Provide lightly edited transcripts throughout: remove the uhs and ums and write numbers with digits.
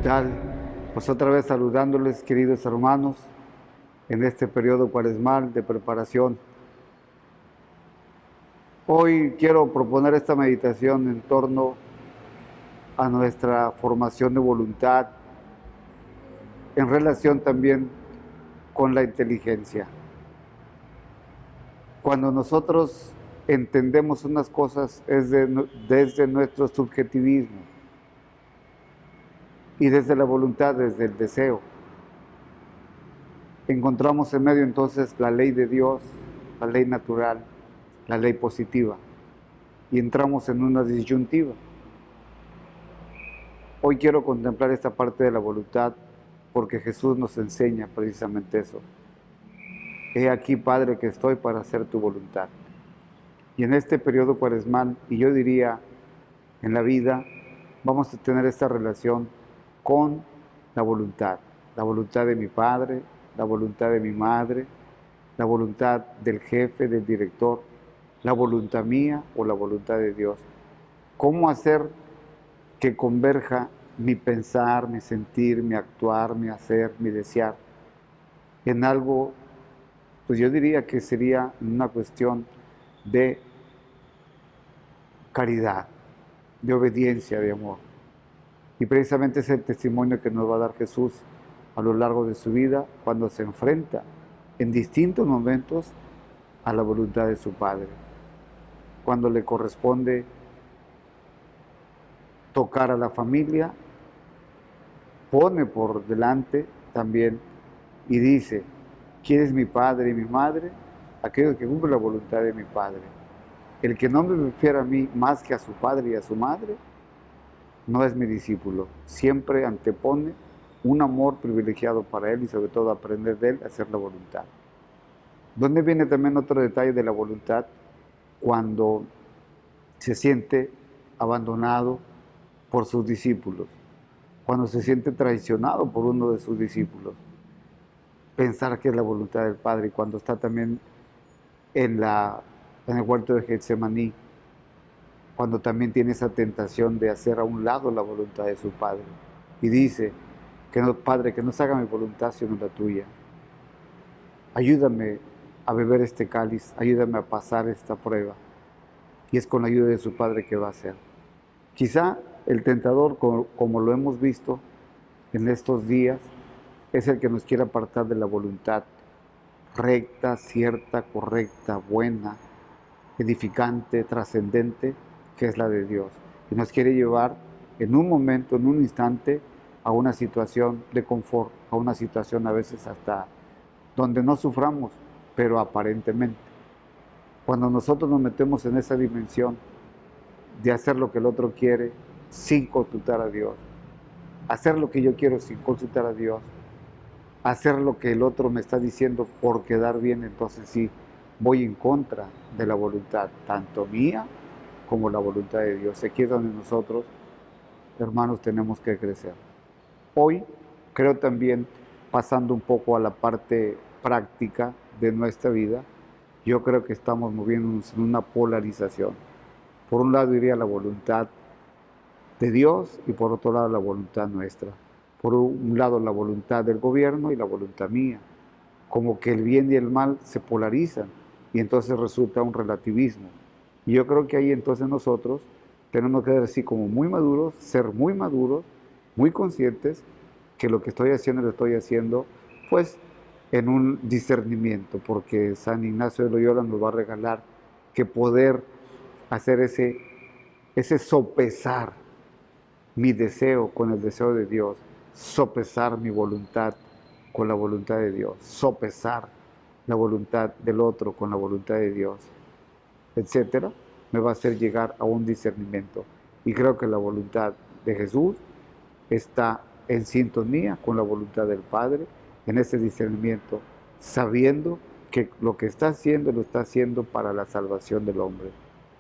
tal? Pues otra vez saludándoles, queridos hermanos, en este periodo cuaresmal de preparación. Hoy quiero proponer esta meditación en torno a nuestra formación de voluntad, en relación también con la inteligencia. Cuando nosotros entendemos unas cosas es desde nuestro subjetivismo y desde la voluntad, desde el deseo. Encontramos en medio entonces la ley de Dios, la ley natural, la ley positiva, y entramos en una disyuntiva. Hoy quiero contemplar esta parte de la voluntad porque Jesús nos enseña precisamente eso. He aquí, Padre, que estoy para hacer tu voluntad. Y en este periodo cuaresmal, y yo diría en la vida, vamos a tener esta relación con la voluntad de mi padre, la voluntad de mi madre, la voluntad del jefe, del director, la voluntad mía o la voluntad de Dios. ¿Cómo hacer que converja mi pensar, mi sentir, mi actuar, mi hacer, mi desear en algo? Pues yo diría que sería una cuestión de caridad, de obediencia, de amor. Y precisamente es el testimonio que nos va a dar Jesús a lo largo de su vida cuando se enfrenta en distintos momentos a la voluntad de su Padre. Cuando le corresponde tocar a la familia, pone por delante también y dice: ¿quién es mi padre y mi madre? Aquellos que cumplen la voluntad de mi Padre. El que no me prefiera a mí más que a su padre y a su madre, no es mi discípulo. Siempre antepone un amor privilegiado para él y sobre todo aprender de él a hacer la voluntad. ¿Dónde viene también otro detalle de la voluntad? Cuando se siente abandonado por sus discípulos, cuando se siente traicionado por uno de sus discípulos. Pensar que es la voluntad del Padre, y cuando está también en el huerto de Getsemaní, cuando también tiene esa tentación de hacer a un lado la voluntad de su Padre. Y dice: que no, Padre, que no se haga mi voluntad sino la tuya. Ayúdame a beber este cáliz, ayúdame a pasar esta prueba. Y es con la ayuda de su Padre que va a hacer. Quizá el tentador, como lo hemos visto en estos días, es el que nos quiere apartar de la voluntad recta, cierta, correcta, buena, edificante, trascendente, que es la de Dios. Y nos quiere llevar en un momento, en un instante, a una situación de confort, a una situación a veces hasta donde no suframos, pero aparentemente. Cuando nosotros nos metemos en esa dimensión de hacer lo que el otro quiere sin consultar a Dios, hacer lo que yo quiero sin consultar a Dios, hacer lo que el otro me está diciendo por quedar bien, entonces sí, voy en contra de la voluntad, tanto mía como la voluntad de Dios. Aquí es donde nosotros, hermanos, tenemos que crecer. Hoy creo también, pasando un poco a la parte práctica de nuestra vida, yo creo que estamos moviéndonos en una polarización. Por un lado iría la voluntad de Dios y por otro lado la voluntad nuestra. Por un lado la voluntad del gobierno y la voluntad mía. Como que el bien y el mal se polarizan y entonces resulta un relativismo. Y yo creo que ahí entonces nosotros tenemos que ser así como muy maduros, ser muy maduros, muy conscientes que lo que estoy haciendo lo estoy haciendo pues en un discernimiento, porque San Ignacio de Loyola nos va a regalar que poder hacer ese sopesar mi deseo con el deseo de Dios, sopesar mi voluntad con la voluntad de Dios, sopesar la voluntad del otro con la voluntad de Dios, etcétera, me va a hacer llegar a un discernimiento. Y creo que la voluntad de Jesús está en sintonía con la voluntad del Padre, en ese discernimiento, sabiendo que lo que está haciendo lo está haciendo para la salvación del hombre.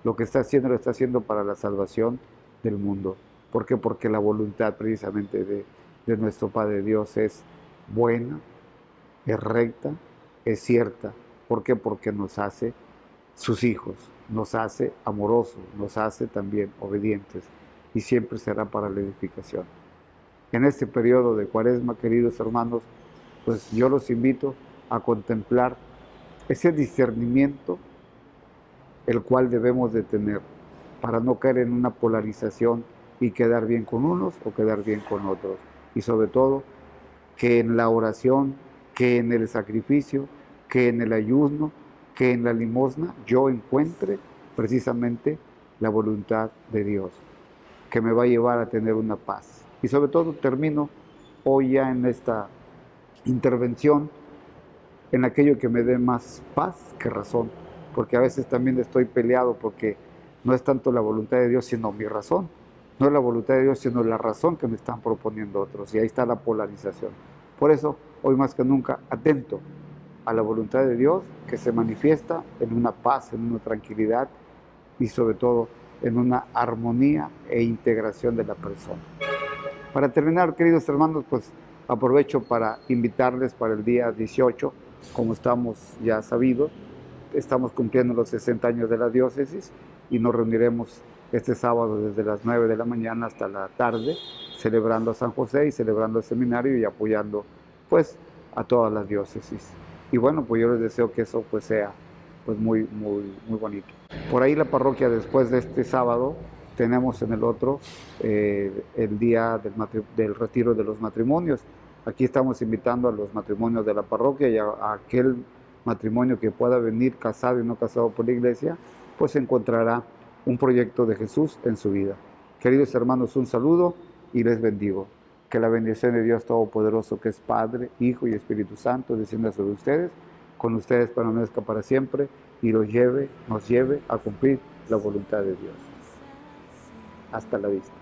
Lo que está haciendo lo está haciendo para la salvación del mundo. ¿Por qué? Porque la voluntad precisamente de nuestro Padre Dios es buena, es recta, es cierta. ¿Por qué? Porque nos hace sus hijos, nos hace amorosos, nos hace también obedientes y siempre será para la edificación. en este periodo de Cuaresma, queridos hermanos, pues yo los invito a contemplar ese discernimiento el cual debemos de tener para no caer en una polarización y quedar bien con unos o quedar bien con otros. Y sobre todo, que en la oración, que en el sacrificio, que en el ayuno, que en la limosna yo encuentre precisamente la voluntad de Dios, que me va a llevar a tener una paz. Y sobre todo termino hoy ya en esta intervención en aquello que me dé más paz que razón, porque a veces también estoy peleado porque no es tanto la voluntad de Dios sino mi razón, no es la voluntad de Dios sino la razón que me están proponiendo otros, y ahí está la polarización. Por eso, hoy más que nunca, atento a la voluntad de Dios que se manifiesta en una paz, en una tranquilidad y sobre todo en una armonía e integración de la persona. Para terminar, queridos hermanos, pues aprovecho para invitarles para el día 18, como estamos ya sabidos, estamos cumpliendo los 60 años de la diócesis y nos reuniremos este sábado desde las 9 de la mañana hasta la tarde, celebrando a San José y celebrando el seminario y apoyando pues a todas las diócesis. Y bueno, pues yo les deseo que eso pues sea pues muy bonito. Por ahí la parroquia, después de este sábado, tenemos en el otro el día del retiro de los matrimonios. Aquí estamos invitando a los matrimonios de la parroquia y a aquel matrimonio que pueda venir casado y no casado por la iglesia, pues encontrará un proyecto de Jesús en su vida. Queridos hermanos, un saludo y les bendigo. Que la bendición de Dios Todopoderoso, que es Padre, Hijo y Espíritu Santo, descienda sobre ustedes, con ustedes permanezca para siempre y nos lleve a cumplir la voluntad de Dios. Hasta la vista.